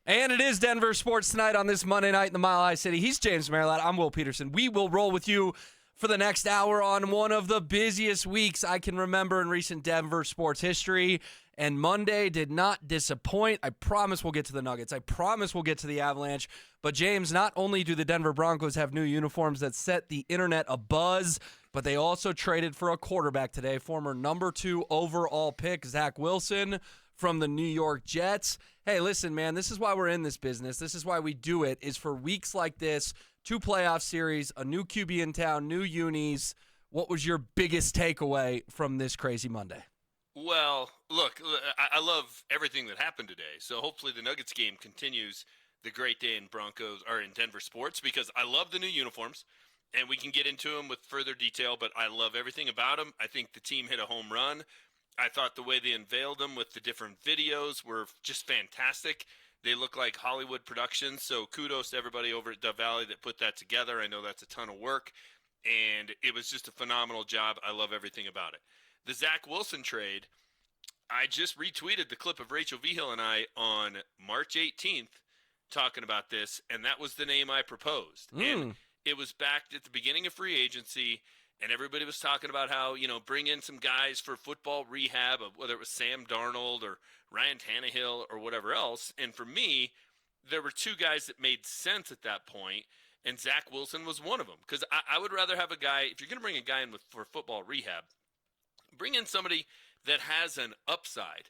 And it is Denver Sports Tonight on this Monday night in the Mile High City. He's James Merilatt. I'm Will Petersen. We will roll with you for the next hour on one of the busiest weeks I can remember in recent Denver sports history. And Monday did not disappoint. I promise we'll get to the Nuggets. I promise we'll get to the Avalanche. But, James, not only do the Denver Broncos have new uniforms that set the internet abuzz, but they also traded for a quarterback today, former number 2 overall pick, Zach Wilson from the New York Jets. Hey, listen, man, this is why we're in this business. This is why we do it, is for weeks like this, 2 playoff series, a new QB in town, new unis. What was your biggest takeaway from this crazy Monday? Well, look, I love everything that happened today. So hopefully the Nuggets game continues the great day in Denver sports, because I love the new uniforms, and we can get into them with further detail, but I love everything about them. I think the team hit a home run. I thought the way they unveiled them with the different videos were just fantastic. They look like Hollywood productions, so kudos to everybody over at Dove Valley that put that together. I know that's a ton of work, and it was just a phenomenal job. I love everything about it. The Zach Wilson trade, I just retweeted the clip of Rachel Vigil and I on March 18th talking about this, and that was the name I proposed. And it was back at the beginning of free agency, and everybody was talking about how, bring in some guys for football rehab, of whether it was Sam Darnold or Ryan Tannehill or whatever else. And for me, there were 2 guys that made sense at that point, and Zach Wilson was one of them. Because I would rather have a guy, if you're going to bring a guy in for football rehab, bring in somebody that has an upside.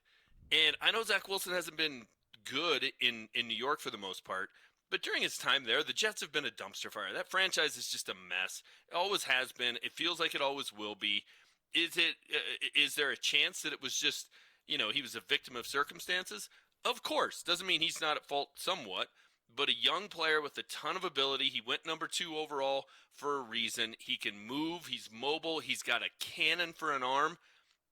And I know Zach Wilson hasn't been good in New York for the most part, but during his time there, the Jets have been a dumpster fire. That franchise is just a mess. It always has been. It feels like it always will be. Is there a chance that it was just, he was a victim of circumstances? Of course. Doesn't mean he's not at fault somewhat, but a young player with a ton of ability. He went number 2 overall for a reason. He can move. He's mobile. He's got a cannon for an arm.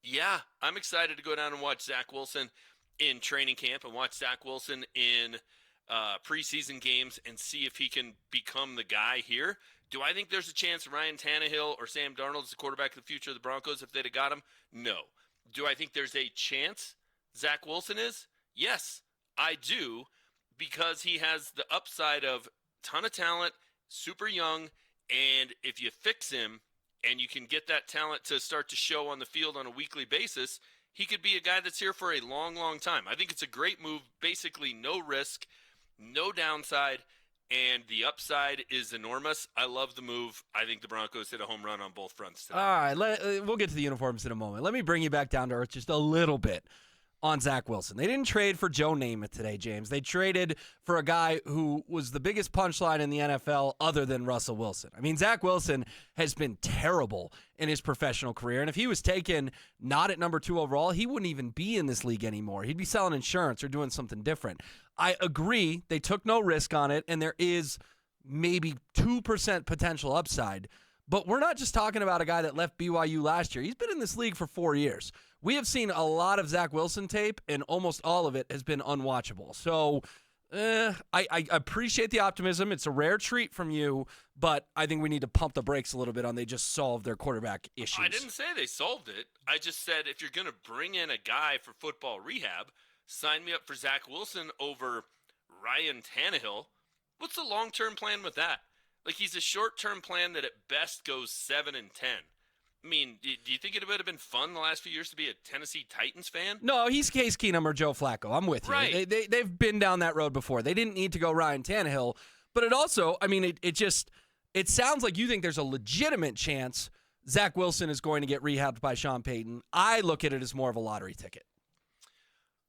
Yeah, I'm excited to go down and watch Zach Wilson in training camp and watch Zach Wilson in preseason games and see if he can become the guy here. Do I think there's a chance Ryan Tannehill or Sam Darnold is the quarterback of the future of the Broncos if they'd have got him? No. Do I think there's a chance Zach Wilson is? Yes, I do, because he has the upside of ton of talent, super young, and if you fix him and you can get that talent to start to show on the field on a weekly basis, he could be a guy that's here for a long, long time. I think it's a great move, basically no risk, no downside, and the upside is enormous. I love the move. I think the Broncos hit a home run on both fronts today. All right, we'll get to the uniforms in a moment. Let me bring you back down to earth just a little bit on Zach Wilson. They didn't trade for Joe Namath today, James. They traded for a guy who was the biggest punchline in the NFL other than Russell Wilson. I mean, Zach Wilson has been terrible in his professional career, and if he was taken not at number 2 overall, he wouldn't even be in this league anymore. He'd be selling insurance or doing something different. I agree. They took no risk on it, and there is maybe 2% potential upside. But we're not just talking about a guy that left BYU last year. He's been in this league for 4 years. We have seen a lot of Zach Wilson tape, and almost all of it has been unwatchable. So I appreciate the optimism. It's a rare treat from you, but I think we need to pump the brakes a little bit on they just solved their quarterback issues. I didn't say they solved it. I just said if you're going to bring in a guy for football rehab, sign me up for Zach Wilson over Ryan Tannehill. What's the long-term plan with that? Like, he's a short-term plan that at best goes 7-10. I mean, do you think it would have been fun the last few years to be a Tennessee Titans fan? No, he's Case Keenum or Joe Flacco. I'm with you. Right. They've been down that road before. They didn't need to go Ryan Tannehill. But it also, I mean, it sounds like you think there's a legitimate chance Zach Wilson is going to get rehabbed by Sean Payton. I look at it as more of a lottery ticket.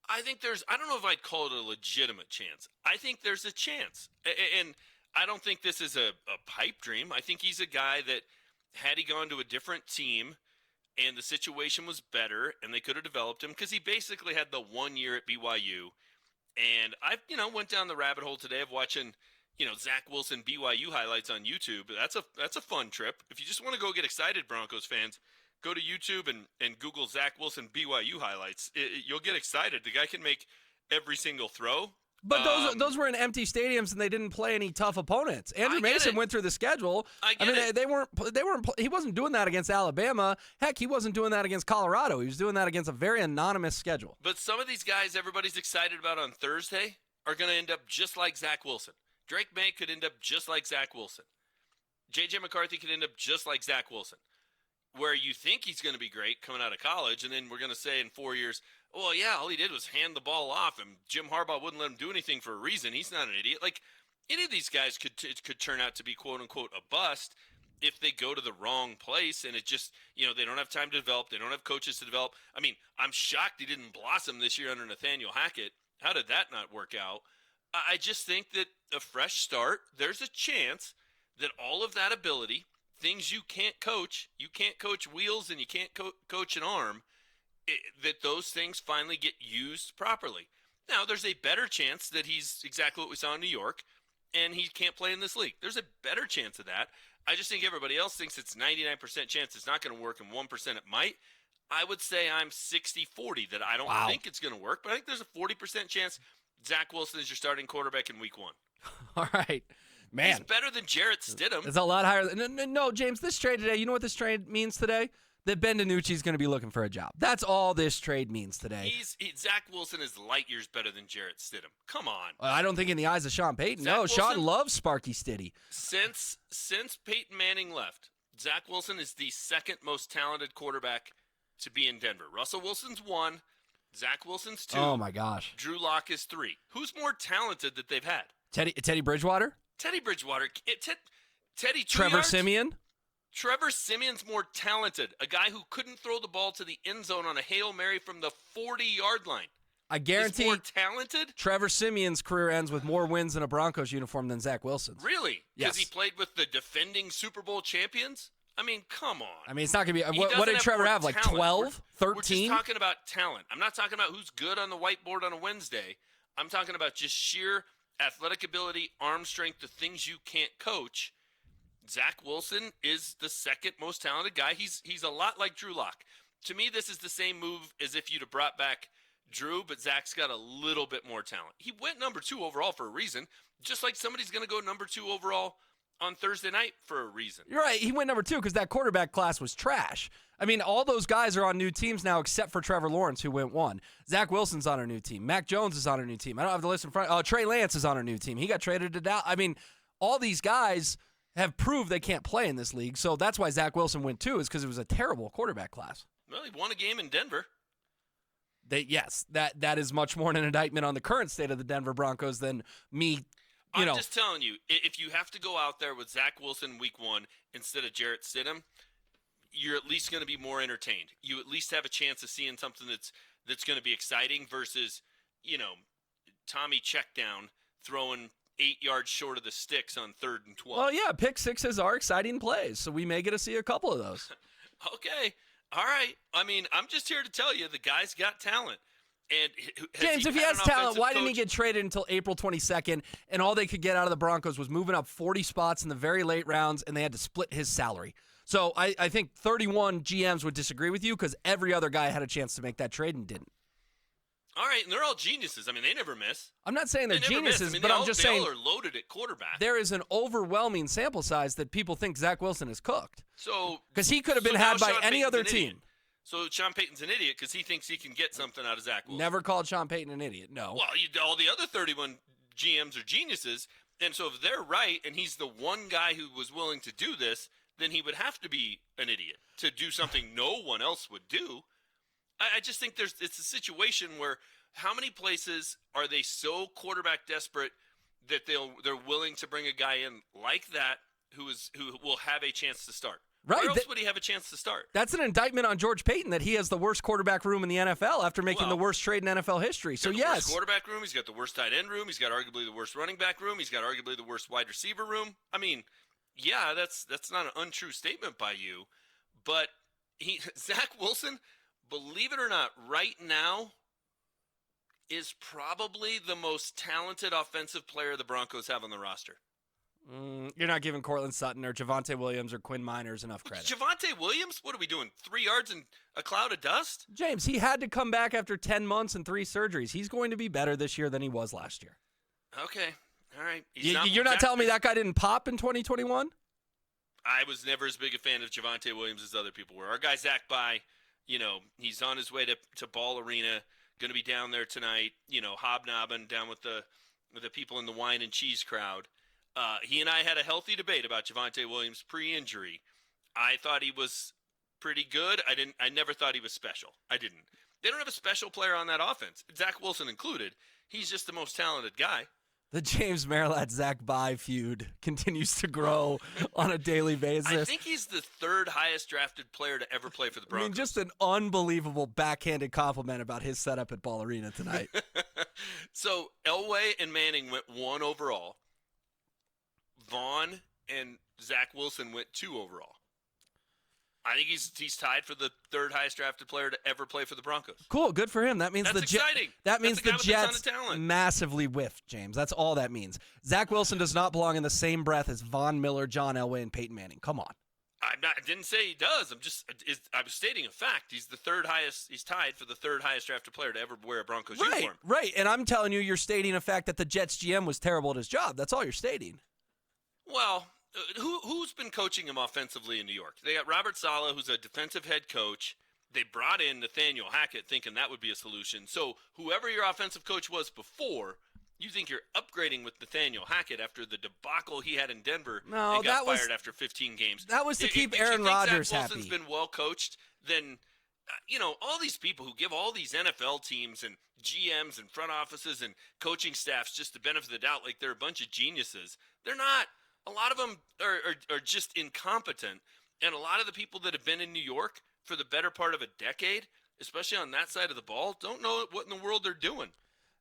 I think I don't know if I'd call it a legitimate chance. I think there's a chance. And I don't think this is a pipe dream. I think he's a guy that, had he gone to a different team and the situation was better and they could have developed him, because he basically had the 1 year at BYU. And I, went down the rabbit hole today of watching, Zach Wilson BYU highlights on YouTube. That's a fun trip. If you just want to go get excited, Broncos fans, go to YouTube and Google Zach Wilson BYU highlights. You'll get excited. The guy can make every single throw. But those were in empty stadiums, and they didn't play any tough opponents. Andrew Mason went through the schedule. I mean, they weren't. He wasn't doing that against Alabama. Heck, he wasn't doing that against Colorado. He was doing that against a very anonymous schedule. But some of these guys, everybody's excited about on Thursday are going to end up just like Zach Wilson. Drake May could end up just like Zach Wilson. J.J. McCarthy could end up just like Zach Wilson, where you think he's going to be great coming out of college, and then we're going to say in 4 years, well, yeah, all he did was hand the ball off, and Jim Harbaugh wouldn't let him do anything for a reason. He's not an idiot. Like, any of these guys could turn out to be, quote-unquote, a bust if they go to the wrong place, and it just, they don't have time to develop. They don't have coaches to develop. I mean, I'm shocked he didn't blossom this year under Nathaniel Hackett. How did that not work out? I just think that a fresh start, there's a chance that all of that ability, things you can't coach wheels and you can't coach an arm, that those things finally get used properly. Now, there's a better chance that he's exactly what we saw in New York, and he can't play in this league. There's a better chance of that. I just think everybody else thinks it's 99% chance it's not going to work and 1% it might. I would say I'm 60-40 that I don't think it's going to work, but I think there's a 40% chance Zach Wilson is your starting quarterback in week 1. All right. Man. He's better than Jarrett Stidham. It's a lot higher. No, James, this trade today, you know what this trade means today? That Ben DiNucci is going to be looking for a job. That's all this trade means today. Zach Wilson is light years better than Jarrett Stidham. Come on. I don't think in the eyes of Sean Payton. Zach Wilson, Sean loves Sparky Stiddy. Since Peyton Manning left, Zach Wilson is the second most talented quarterback to be in Denver. Russell Wilson's 1. Zach Wilson's 2. Oh, my gosh. Drew Lock is 3. Who's more talented that they've had? Teddy Bridgewater? Teddy Bridgewater. Teddy 2 Trevor yards? Siemian? Trevor Siemian's more talented. A guy who couldn't throw the ball to the end zone on a Hail Mary from the 40-yard line. I guarantee more talented? Trevor Siemian's career ends with more wins in a Broncos uniform than Zach Wilson's. Really? Yes. Because he played with the defending Super Bowl champions? I mean, come on. I mean, it's not going to be – what did Trevor have, like 12, 13? We're just talking about talent. I'm not talking about who's good on the whiteboard on a Wednesday. I'm talking about just sheer athletic ability, arm strength, the things you can't coach. Zach Wilson is the second most talented guy. He's a lot like Drew Lock. To me, this is the same move as if you'd have brought back Drew, but Zach's got a little bit more talent. He went number 2 overall for a reason, just like somebody's going to go number 2 overall on Thursday night for a reason. You're right. He went number 2 because that quarterback class was trash. I mean, all those guys are on new teams now except for Trevor Lawrence, who went 1. Zach Wilson's on a new team. Mac Jones is on a new team. I don't have the list in front. Trey Lance is on a new team. He got traded to Dallas. I mean, all these guys have proved they can't play in this league. So that's why Zach Wilson went 2, is because it was a terrible quarterback class. Well, he won a game in Denver. Yes, that is much more an indictment on the current state of the Denver Broncos than me. I'm just telling you, if you have to go out there with Zach Wilson week 1 instead of Jarrett Stidham, you're at least going to be more entertained. You at least have a chance of seeing something that's going to be exciting versus, Tommy Checkdown throwing 8 yards short of the sticks on 3rd and 12. Well, yeah, pick sixes are exciting plays, so we may get to see a couple of those. Okay. All right. I mean, I'm just here to tell you the guy's got talent. And James, if he has talent, why didn't he get traded until April 22nd, and all they could get out of the Broncos was moving up 40 spots in the very late rounds, and they had to split his salary? So I think 31 GMs would disagree with you because every other guy had a chance to make that trade and didn't. All right, and they're all geniuses. I mean, they never miss. I'm not saying they're geniuses, but I'm just saying they all are loaded at quarterback. There is an overwhelming sample size that people think Zach Wilson is cooked. So because he could have been had by any other team. So Sean Payton's an idiot because he thinks he can get something out of Zach Wilson. Never called Sean Payton an idiot. No. Well, all the other 31 GMs are geniuses, and so if they're right, and he's the one guy who was willing to do this, then he would have to be an idiot to do something no one else would do. I just think it's a situation where how many places are they so quarterback desperate that they're willing to bring a guy in like that who will have a chance to start? Right. Where else would he have a chance to start? That's an indictment on George Payton that he has the worst quarterback room in the NFL after making the worst trade in NFL history. So, yes. Worst quarterback room. He's got the worst tight end room. He's got arguably the worst running back room. He's got arguably the worst wide receiver room. I mean, yeah, that's not an untrue statement by you. But Zach Wilson, believe it or not, right now is probably the most talented offensive player the Broncos have on the roster. You're not giving Courtland Sutton or Javonte Williams or Quinn Miners enough credit. Javonte Williams? What are we doing? 3 yards in a cloud of dust? James, he had to come back after 10 months and 3 surgeries. He's going to be better this year than he was last year. Okay. All right. You're not telling me that guy didn't pop in 2021? I was never as big a fan of Javonte Williams as other people were. Our guy Zach By, he's on his way to Ball Arena, going to be down there tonight, hobnobbing down with the the people in the wine and cheese crowd. He and I had a healthy debate about Javonte Williams pre-injury. I thought he was pretty good. I never thought he was special. I didn't. They don't have a special player on that offense, Zach Wilson included. He's just the most talented guy. The James Merilatt Zach Bye feud continues to grow on a daily basis. I think he's the third highest drafted player to ever play for the Broncos. I mean, just an unbelievable backhanded compliment about his setup at Ball Arena tonight. So Elway and Manning went 1 overall. Vaughn and Zach Wilson went 2 overall. I think he's tied for the third highest drafted player to ever play for the Broncos. Cool, good for him. That means That's exciting. That means That's the a guy with a ton Jets of talent. massively whiffed, James. That's all that means. Zach Wilson does not belong in the same breath as Von Miller, John Elway, and Peyton Manning. Come on. I didn't say he does. I was stating a fact. He's the third highest. He's tied for the third highest drafted player to ever wear a Broncos uniform. Right. And I'm telling you, you're stating a fact that the Jets GM was terrible at his job. That's all you're stating. Well, who's been coaching him offensively in New York? They got Robert Saleh, who's a defensive head coach. They brought in Nathaniel Hackett thinking that would be a solution. So whoever your offensive coach was before, you think you're upgrading with Nathaniel Hackett after the debacle he had in Denver and got fired after 15 games. That was to keep Aaron Rodgers Rodgers happy. If Zach Wilson's been well coached, then all these people who give all these NFL teams and GMs and front offices and coaching staffs just the benefit of the doubt like they're a bunch of geniuses. They're not. A lot of them are just incompetent. And a lot of the people that have been in New York for the better part of a decade, especially on that side of the ball, don't know what in the world they're doing.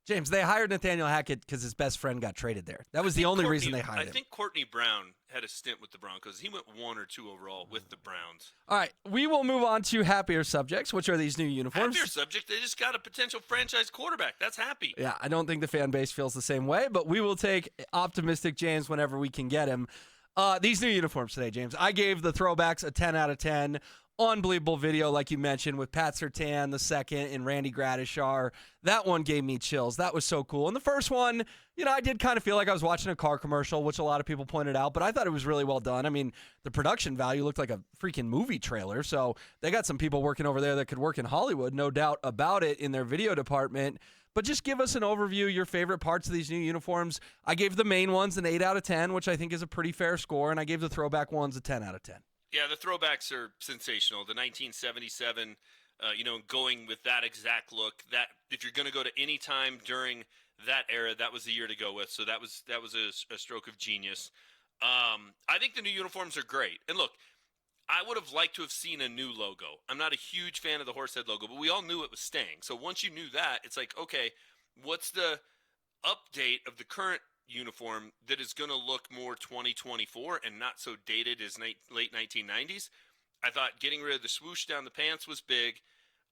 James, they hired Nathaniel Hackett because his best friend got traded there. That was the only reason they hired him. I think Courtney Brown had a stint with the Broncos. He went 1 or 2 overall with the Browns. All right, we will move on to happier subjects, which are these new uniforms. Happier subject, they just got a potential franchise quarterback. That's happy. Yeah, I don't think the fan base feels the same way, but we will take optimistic James whenever we can get him. These new uniforms today, James. I gave the throwbacks a 10 out of 10. Unbelievable video, like you mentioned, with Pat Surtain the second and Randy Gradishar. That one gave me chills. That was so cool. And the first one, I did kind of feel like I was watching a car commercial, which a lot of people pointed out, but I thought it was really well done. I mean, the production value looked like a freaking movie trailer, so they got some people working over there that could work in Hollywood, no doubt about it, in their video department. But just give us an overview, your favorite parts of these new uniforms. I gave the main ones an 8 out of 10, which I think is a pretty fair score, and I gave the throwback ones a 10 out of 10. Yeah, the throwbacks are sensational. The 1977, going with that exact look. That if you're going to go to any time during that era, that was the year to go with. So that was a stroke of genius. I think the new uniforms are great. And look, I would have liked to have seen a new logo. I'm not a huge fan of the Horsehead logo, but we all knew it was staying. So once you knew that, it's like, okay, what's the update of the current uniform that is going to look more 2024 and not so dated as late 1990s. I thought getting rid of the swoosh down the pants was big.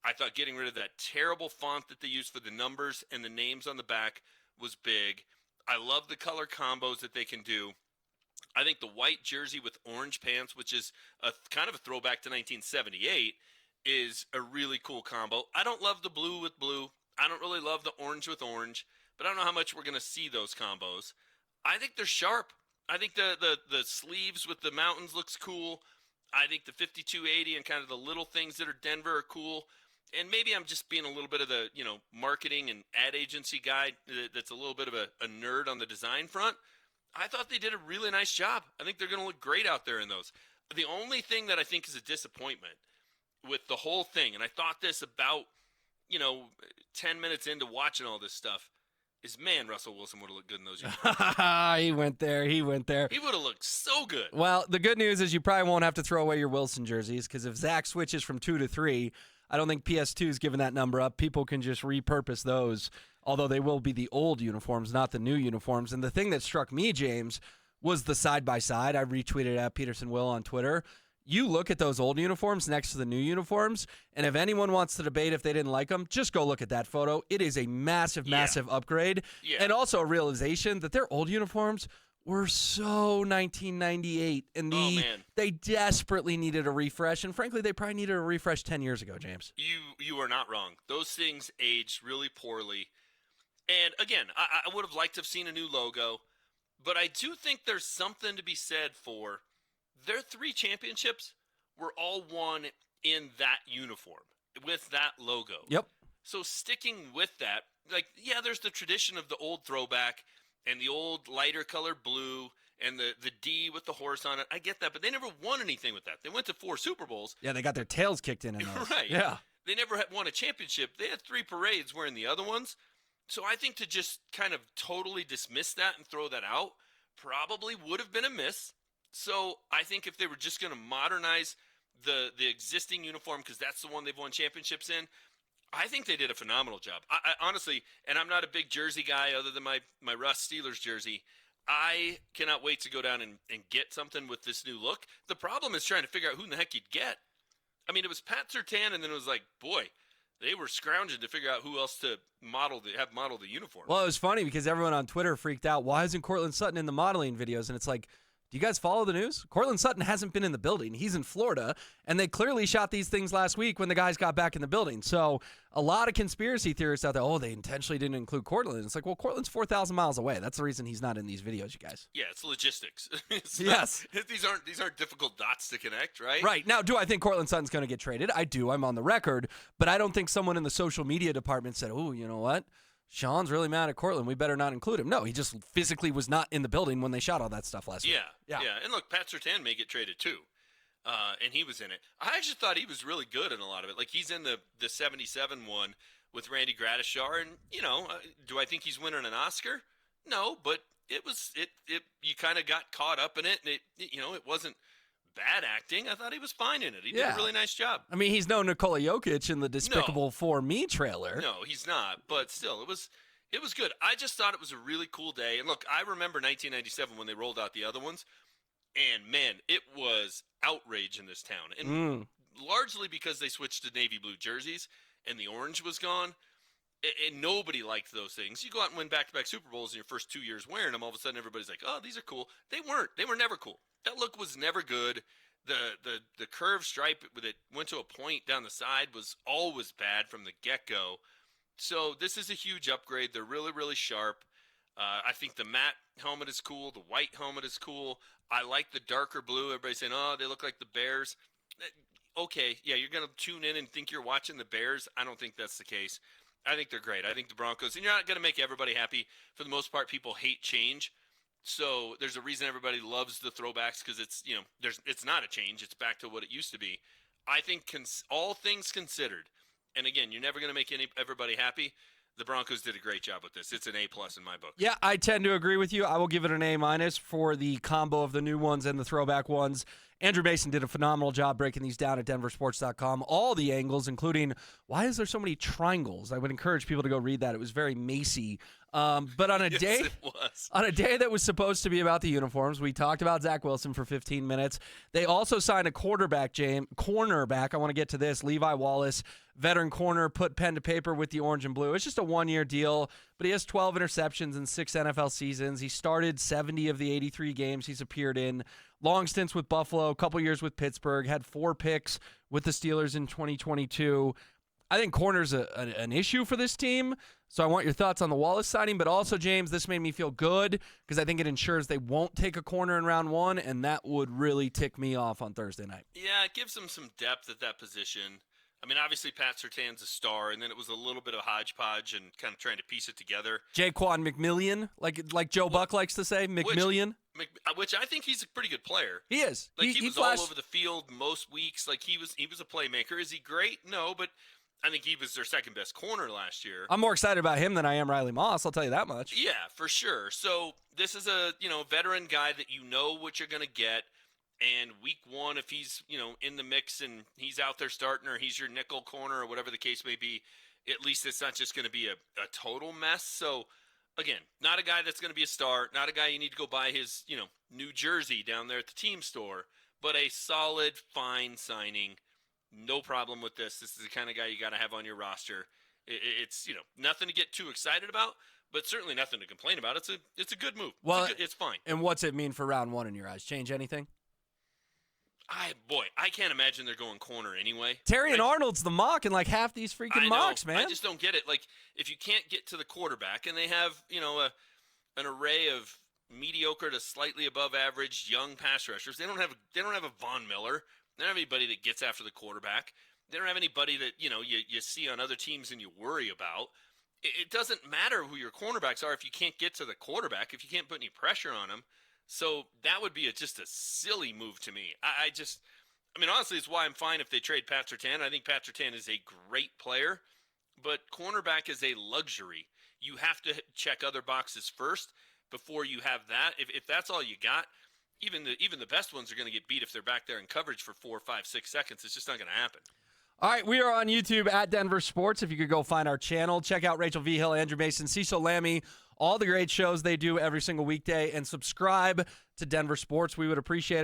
I thought getting rid of that terrible font that they used for the numbers and the names on the back was big. I love the color combos that they can do. I think the white jersey with orange pants, which is a kind of a throwback to 1978, is a really cool combo. I don't love the blue with blue. I don't really love the orange with orange. But I don't know how much we're going to see those combos. I think they're sharp. I think the sleeves with the mountains looks cool. I think the 5280 and kind of the little things that are Denver are cool. And maybe I'm just being a little bit of the, marketing and ad agency guy that's a little bit of a nerd on the design front. I thought they did a really nice job. I think they're going to look great out there in those. The only thing that I think is a disappointment with the whole thing, and I thought this about, 10 minutes into watching all this stuff, is, man, Russell Wilson would have looked good in those uniforms. He went there. He would have looked so good. Well, the good news is you probably won't have to throw away your Wilson jerseys because if Zach switches from 2 to 3, I don't think PS2 is giving that number up. People can just repurpose those, although they will be the old uniforms, not the new uniforms. And the thing that struck me, James, was the side-by-side. I retweeted at Petersen Will on Twitter. You look at those old uniforms next to the new uniforms, and if anyone wants to debate if they didn't like them, just go look at that photo. It is a massive, massive upgrade. Yeah. And also a realization that their old uniforms were so 1998, and they desperately needed a refresh, and frankly, they probably needed a refresh 10 years ago, James. You are not wrong. Those things aged really poorly. And again, I would have liked to have seen a new logo, but I do think there's something to be said for their 3 championships were all won in that uniform with that logo. Yep. So sticking with that, there's the tradition of the old throwback, and the old lighter colored blue and the D with the horse on it. I get that, but they never won anything with that. They went to 4 Super Bowls. Yeah, they got their tails kicked in those. Right. Yeah. They never had won a championship. They had 3 parades wearing the other ones. So I think to just kind of totally dismiss that and throw that out probably would have been a miss. So I think if they were just going to modernize the existing uniform, because that's the one they've won championships in, I think they did a phenomenal job. I honestly, and I'm not a big jersey guy other than my Russ Steelers jersey, I cannot wait to go down and get something with this new look. The problem is trying to figure out who in the heck you'd get. I mean, it was Pat Surtain, and then it was like, boy, they were scrounging to figure out who else to model the uniform. Well, it was funny because everyone on Twitter freaked out. Why isn't Courtland Sutton in the modeling videos? And it's like, do you guys follow the news? Courtland Sutton hasn't been in the building. He's in Florida, and they clearly shot these things last week when the guys got back in the building. So a lot of conspiracy theorists out there, oh, they intentionally didn't include Courtland. It's like, well, Courtland's 4,000 miles away. That's the reason he's not in these videos, you guys. Yeah, it's logistics. Yes. These aren't difficult dots to connect, right? Right. Now, do I think Courtland Sutton's going to get traded? I do. I'm on the record. But I don't think someone in the social media department said, oh, you know what? Sean's really mad at Courtland. We better not include him. No, he just physically was not in the building when they shot all that stuff last week. Yeah. And look, Pat Surtain may get traded too, and he was in it. I actually thought he was really good in a lot of it. Like, he's in the 77 one with Randy Gradishar, and, do I think he's winning an Oscar? No, but it you kind of got caught up in it, and it wasn't bad acting. I thought he was fine in it. He did a really nice job. I mean, he's no Nikola Jokic in the Despicable 4 Me trailer. No, he's not. But still, it was good. I just thought it was a really cool day. And look, I remember 1997 when they rolled out the other ones. And, man, it was outrage in this town. And largely because they switched to navy blue jerseys and the orange was gone. And nobody liked those things. You go out and win back-to-back Super Bowls in your first 2 years wearing them, all of a sudden everybody's like, oh, these are cool. They weren't. They were never cool. That look was never good. The curved stripe with it went to a point down the side was always bad from the get-go. So this is a huge upgrade. They're really, really sharp. I think the matte helmet is cool. The white helmet is cool. I like the darker blue. Everybody's saying, oh, they look like the Bears. Okay, yeah, you're going to tune in and think you're watching the Bears. I don't think that's the case. I think they're great. I think the Broncos, and you're not going to make everybody happy. For the most part, people hate change. So there's a reason everybody loves the throwbacks, because it's, it's not a change. It's back to what it used to be. I think all things considered, and again, you're never going to make everybody happy. The Broncos did a great job with this. It's an A+ in my book. Yeah, I tend to agree with you. I will give it an A- for the combo of the new ones and the throwback ones. Andrew Mason did a phenomenal job breaking these down at denversports.com. All the angles, including why is there so many triangles? I would encourage people to go read that. It was very Macy. But on a day, on a day that was supposed to be about the uniforms, we talked about Zach Wilson for 15 minutes. They also signed a cornerback. I want to get to this. Levi Wallace, veteran corner, put pen to paper with the orange and blue. It's just a 1-year deal, but he has 12 interceptions in 6 NFL seasons. He started 70 of the 83 games he's appeared in. Long stints with Buffalo, a couple years with Pittsburgh, had 4 picks with the Steelers in 2022. I think corner's an issue for this team, so I want your thoughts on the Wallace signing. But also, James, this made me feel good because I think it ensures they won't take a corner in round 1, and that would really tick me off on Thursday night. Yeah, it gives them some depth at that position. I mean, obviously, Pat Surtain's a star, and then it was a little bit of hodgepodge and kind of trying to piece it together. Jaquan McMillian, like Joe Buck likes to say, McMillian. Which I think he's a pretty good player. He is. Like, he was all over the field most weeks. Like, he was a playmaker. Is he great? No, but I think he was their second best corner last year. I'm more excited about him than I am Riley Moss, I'll tell you that much. Yeah, for sure. So this is a veteran guy that you know what you're going to get. And week 1, if he's, in the mix and he's out there starting, or he's your nickel corner or whatever the case may be, at least it's not just going to be a total mess. So, again, not a guy that's going to be a star, not a guy you need to go buy his, new jersey down there at the team store, but a solid, fine signing. No problem with this. This is the kind of guy you got to have on your roster. It's, nothing to get too excited about, but certainly nothing to complain about. It's a good move. Well, it's fine. And what's it mean for round 1 in your eyes? Change anything? I can't imagine they're going corner anyway. Terry and Arnold's the mock in like half these freaking mocks, man. I just don't get it. Like, if you can't get to the quarterback, and they have, an array of mediocre to slightly above average young pass rushers, they don't have a Von Miller. They don't have anybody that gets after the quarterback. They don't have anybody that, you see on other teams and you worry about. it doesn't matter who your cornerbacks are if you can't get to the quarterback, if you can't put any pressure on him. So that would be just a silly move to me. I mean, honestly, it's why I'm fine if they trade Pat Surtain. I think Pat Surtain is a great player, but cornerback is a luxury. You have to check other boxes first before you have that. If that's all you got, even the best ones are going to get beat if they're back there in coverage for 4, 5, 6 seconds. It's just not going to happen. All right, we are on YouTube at Denver Sports. If you could go find our channel, check out Rachel V. Hill, Andrew Mason, Cecil, Lammey, all the great shows they do every single weekday, and subscribe to Denver Sports. We would appreciate it.